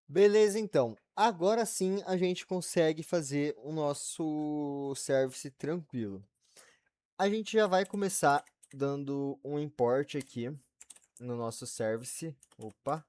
Beleza, então. Agora sim a gente consegue fazer o nosso service tranquilo. A gente já vai começar dando um import aqui no nosso service. Opa.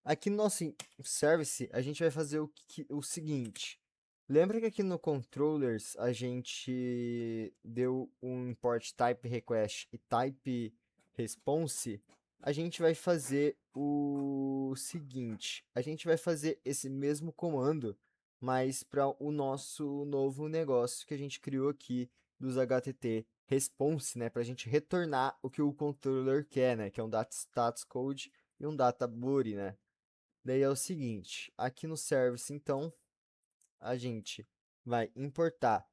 Aqui no nosso service, a gente vai fazer o seguinte. Lembra que aqui no controllers a gente deu um import type request e type response? A gente vai fazer o seguinte. A gente vai fazer esse mesmo comando, mas para o nosso novo negócio que a gente criou aqui dos HTT response, né? Para a gente retornar o que o controller quer, né? Que é um data status code e um data body, né? Daí é o seguinte, aqui no service, então, a gente vai importar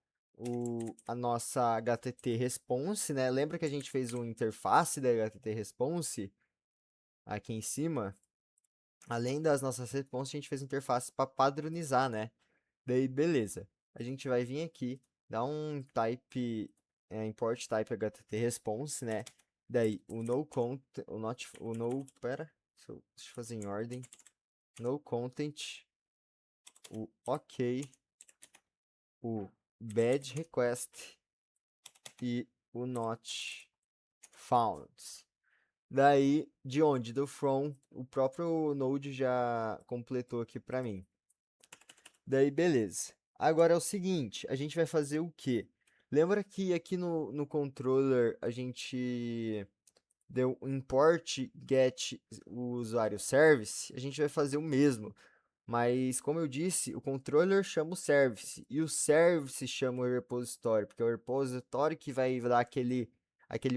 a nossa HTT response, né? Lembra que a gente fez uma interface da HTT response aqui em cima? Além das nossas responses, a gente fez interface para padronizar, né? Daí, beleza. A gente vai vir aqui, dar um type, import type HTT response, né? Daí, o no content, o not, o no, pera, deixa eu fazer em ordem. No content, o OK, o bad request e o not found. Daí, de onde? Do from, o próprio Node já completou aqui para mim. Daí, beleza. Agora é o seguinte, a gente vai fazer o quê? Lembra que aqui no controller a gente deu um import get o usuário service? A gente vai fazer o mesmo. Mas, como eu disse, o controller chama o service e o service chama o repositório, porque é o repositório que vai dar aquele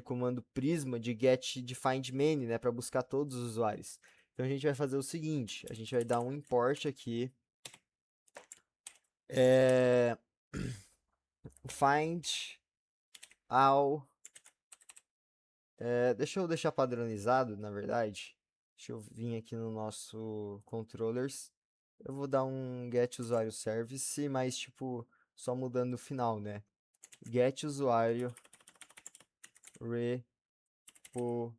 comando prisma de get de find many, né, para buscar todos os usuários. Então a gente vai fazer o seguinte, a gente vai dar um import aqui, é, find all, deixa eu deixar padronizado, na verdade. Deixa eu vir aqui no nosso controllers. Eu vou dar um get usuário service, mas tipo, só mudando o final, né? Get usuário repo,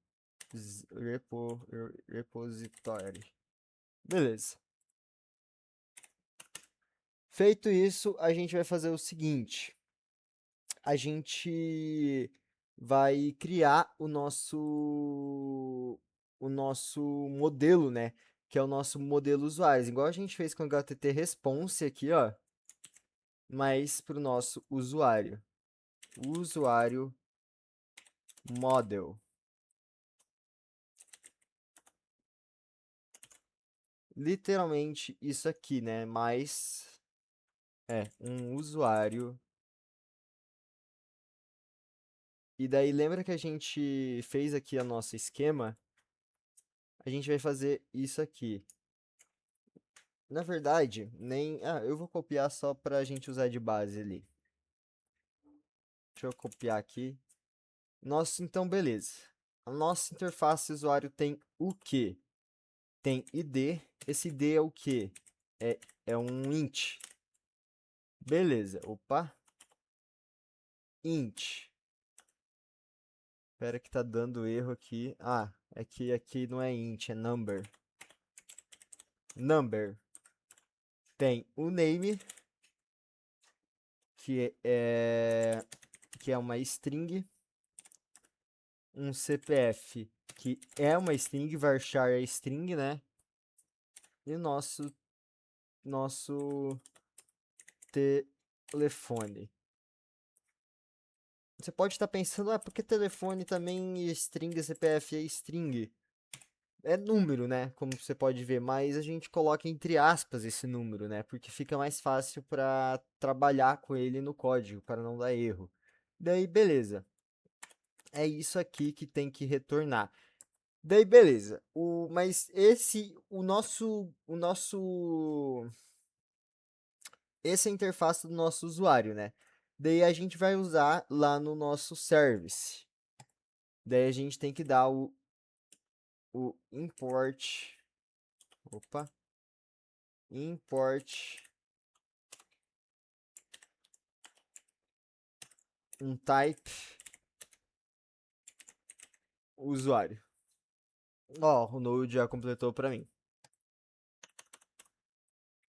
repository. Beleza. Feito isso, a gente vai fazer o seguinte. A gente vai criar o nosso modelo, né? Que é o nosso modelo usuário. Igual a gente fez com o HTT Response aqui, ó. Mas para o nosso usuário. Usuário model. Literalmente isso aqui, né? Mais um usuário. E daí lembra que a gente fez aqui a nosso esquema? A gente vai fazer isso aqui. Na verdade, nem. Ah, eu vou copiar só pra gente usar de base ali. Deixa eu copiar aqui. Nossa, então beleza. A nossa interface usuário tem o quê? Tem ID. Esse ID é o quê? É um int. Beleza. Opa. Int. Espera que tá dando erro aqui. Ah, é que aqui não é int, é number. Number. Tem o name, que é uma string. Um CPF, que é uma string, varchar é string, né? E nosso telefone. Você pode estar pensando, por que telefone também é string, CPF é string? É número, né? Como você pode ver, mas a gente coloca entre aspas esse número, né? Porque fica mais fácil para trabalhar com ele no código, para não dar erro. Daí, beleza. É isso aqui que tem que retornar. Daí, beleza. Essa é a interface do nosso usuário, né? Daí a gente vai usar lá no nosso service. Daí a gente tem que dar o import, import um type usuário. Ó, o Node já completou para mim.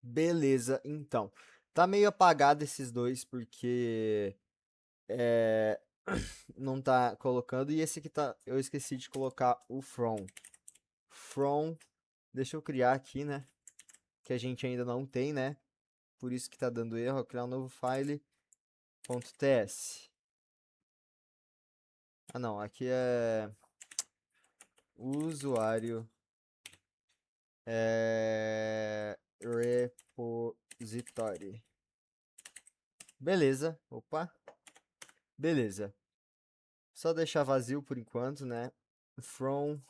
Beleza, então. Tá meio apagado esses dois porque é, não tá colocando. E esse aqui tá. Eu esqueci de colocar o from. From. Deixa eu criar aqui, né? Que a gente ainda não tem, né? Por isso que tá dando erro. Vou criar um novo file. .ts. Ah, não. Aqui é usuário repository. Beleza. Opa. Beleza. Só deixar vazio por enquanto, né? From.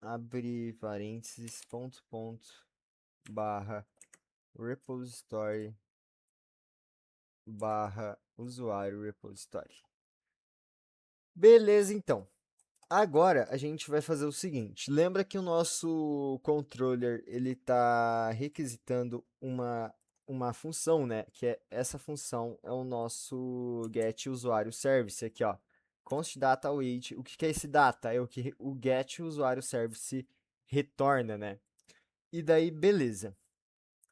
Abre parênteses. Ponto. Barra. Repository. Barra. Usuário repository. Beleza, então. Agora a gente vai fazer o seguinte. Lembra que o nosso controller ele está requisitando uma função, né? Que é essa função é o nosso get usuário service aqui, ó. Const data await. O que que é esse data? É o que o get usuário service retorna, né? E daí, beleza.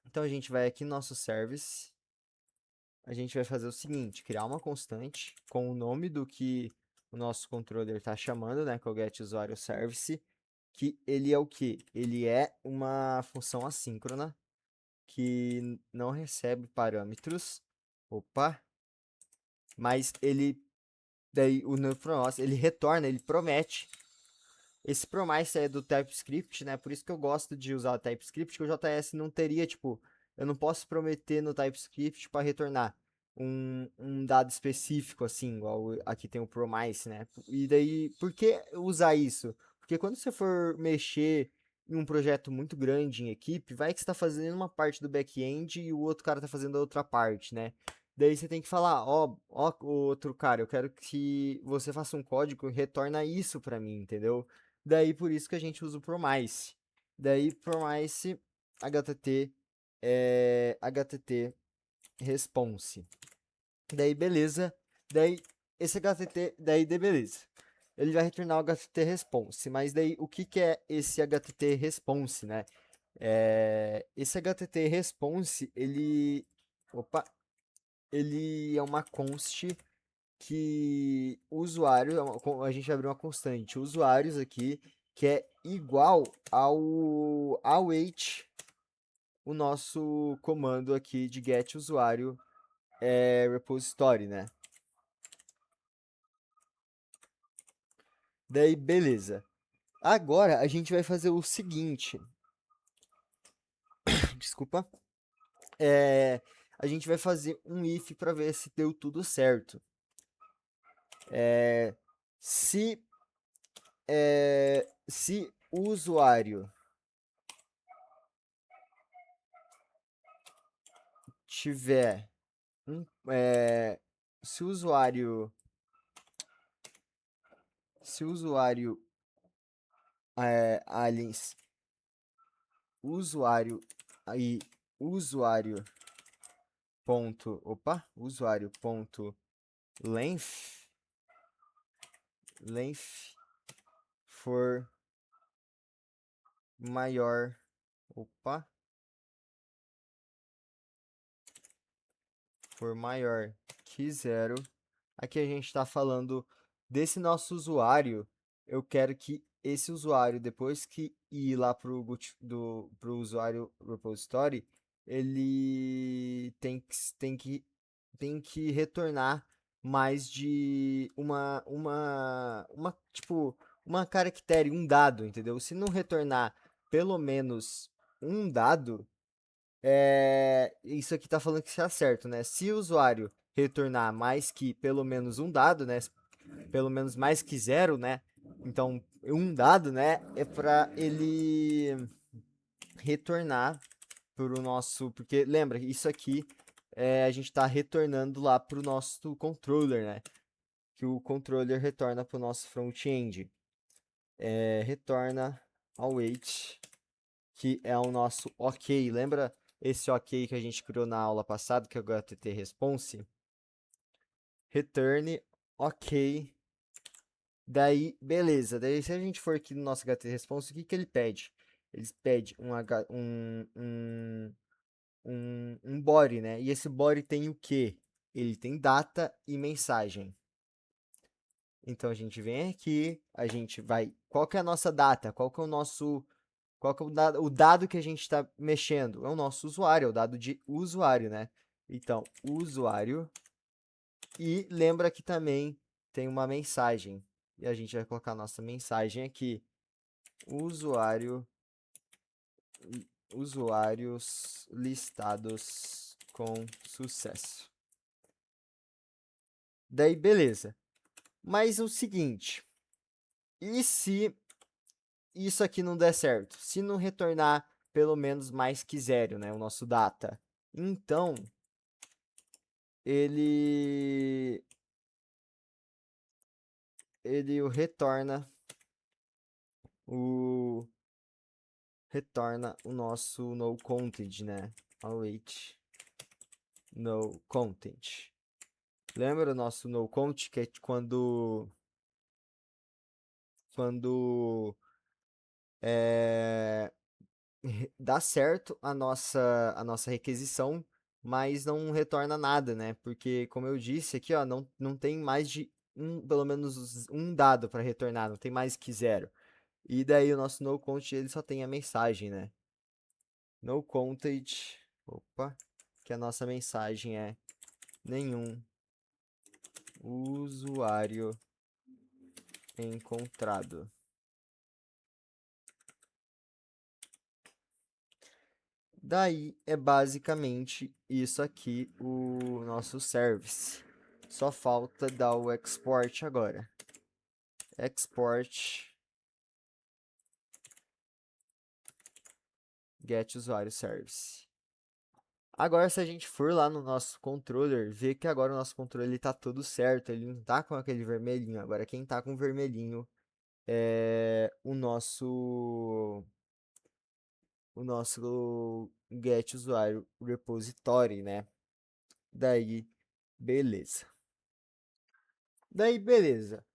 Então a gente vai aqui no nosso service. A gente vai fazer o seguinte, criar uma constante com o nome do que o nosso controller está chamando, né, que é o getUsuarioService, que ele é o que? Ele é uma função assíncrona que não recebe parâmetros. Opa! Mas ele, daí o NoPromise, ele retorna, ele promete. Esse promise é do TypeScript, né? Por isso que eu gosto de usar o TypeScript, que o JS não teria, tipo, eu não posso prometer no TypeScript para retornar um dado específico, assim, igual aqui tem o promise, né? E daí, por que usar isso? Porque quando você for mexer em um projeto muito grande em equipe, vai que você está fazendo uma parte do back-end e o outro cara está fazendo a outra parte, né? Daí você tem que falar, ó, o outro cara, eu quero que você faça um código e retorna isso para mim, entendeu? Daí por isso que a gente usa o promise. Daí promise HTT HTT response. Daí beleza. Daí esse HTT daí de beleza. Ele vai retornar o HTT response, mas daí o que que é esse HTT response, né? Esse HTT response, ele é uma const que o usuário, a gente vai abrir uma constante, usuários aqui, que é igual ao await, o nosso comando aqui de get usuário repository, né? Daí, beleza. Agora a gente vai fazer o seguinte, desculpa, é, a gente vai fazer um if para ver se deu tudo certo. Se, se o usuário tiver um, se o usuário se o usuário aliens usuário aí usuário ponto usuário ponto length for maior opa for maior que zero. Aqui a gente está falando desse nosso usuário. Eu quero que esse usuário, depois que ir lá pro usuário repository, ele tem que retornar mais de tipo, uma caractere, um dado, entendeu? Se não retornar pelo menos um dado, isso aqui tá falando que está certo, né? Se o usuário retornar mais que pelo menos um dado, né? Pelo menos mais que zero, né? Então, um dado, né? É para ele retornar para o nosso. Porque lembra, isso aqui a gente está retornando lá para o nosso controller, né? Que o controller retorna para o nosso front-end. Retorna await, que é o nosso ok. Lembra esse ok que a gente criou na aula passada, que é o HTT response? Return ok Daí, beleza. Daí, se a gente for aqui no nosso HTResponse, o que que ele pede? Ele pede um body, né? E esse body tem o quê? Ele tem data e mensagem. Então, a gente vem aqui, a gente vai... Qual que é a nossa data? Qual que é o nosso... Qual que é o dado que a gente está mexendo? É o nosso usuário, é o dado de usuário, né? Então, usuário. E lembra que também tem uma mensagem. E a gente vai colocar a nossa mensagem aqui. Usuário, usuários listados com sucesso. Daí, beleza. Mas o seguinte, e se isso aqui não der certo? Se não retornar pelo menos mais que zero, né? O nosso data. Então, ele ele o o retorna o nosso no content, né? Await no content. Lembra o nosso no content que é quando é, dá certo a nossa requisição, mas não retorna nada, né? Porque como eu disse aqui, ó, não tem mais de pelo menos um dado para retornar, não tem mais que zero. E daí o nosso no content ele só tem a mensagem, né? No content, opa, que a nossa mensagem é nenhum usuário encontrado. Daí é basicamente isso aqui o nosso service. Só falta dar o export agora. Export get usuário service. Agora, se a gente for lá no nosso controller, ver que agora o nosso controller está todo certo, ele não está com aquele vermelhinho. Agora, quem está com vermelhinho é o nosso get usuário repository, né? Daí, beleza. Daí, beleza.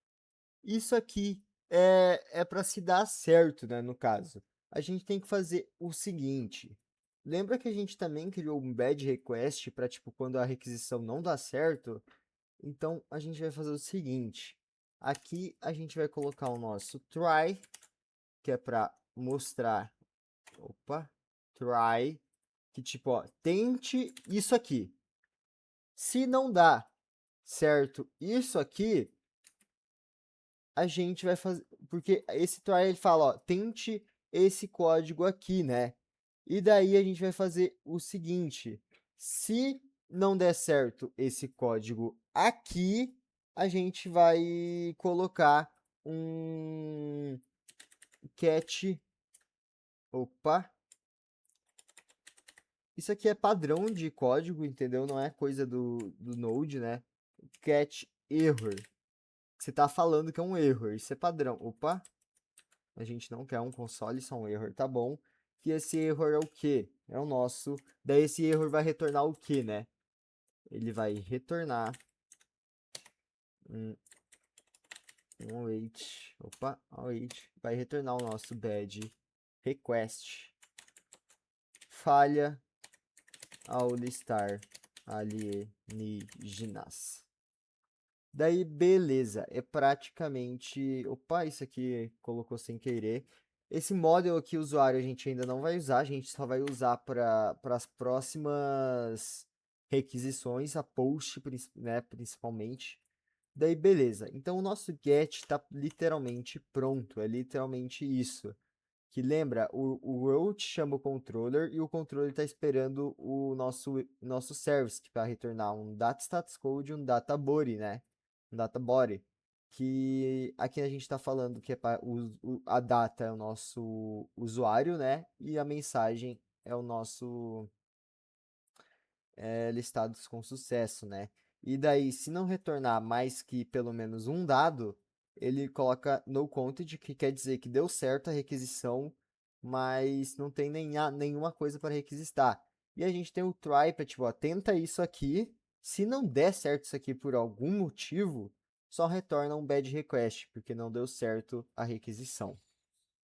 Isso aqui é para se dar certo, né? No caso, a gente tem que fazer o seguinte. Lembra que a gente também criou um bad request para tipo quando a requisição não dá certo? Então a gente vai fazer o seguinte. Aqui a gente vai colocar o nosso try, que é para mostrar, opa, try, que tipo, ó, tente isso aqui. Se não dá certo isso aqui, a gente vai fazer, porque esse try ele fala, ó, tente esse código aqui, né? E daí a gente vai fazer o seguinte, se não der certo esse código aqui, a gente vai colocar um cat, opa, isso aqui é padrão de código, entendeu? Não é coisa do Node, né? Cat error. Você tá falando que é um erro, isso é padrão. Opa, a gente não quer um console, só um erro, tá bom. Que esse erro é o quê? É o nosso. Daí esse erro vai retornar o quê, né? Ele vai retornar um await. Opa, await. Vai retornar o nosso bad request. Falha ao listar alienígenas. Daí, beleza, é praticamente... Opa, isso aqui colocou sem querer. Esse model aqui, usuário, a gente ainda não vai usar, a gente só vai usar para as próximas requisições, a post, né, principalmente. Daí, beleza. Então, o nosso get está literalmente pronto, é literalmente isso. Que lembra, o route chama o controller e o controller está esperando o nosso service, que vai retornar um data status code e um data body, né? Um data body. Que aqui a gente está falando que a data é o nosso usuário, né? E a mensagem é o nosso listados com sucesso, né? E daí, se não retornar mais que pelo menos um dado, ele coloca no counted, que quer dizer que deu certo a requisição, mas não tem nenhuma coisa para requisitar. E a gente tem o try para tipo, ó, tenta isso aqui. Se não der certo isso aqui por algum motivo, só retorna um bad request, porque não deu certo a requisição.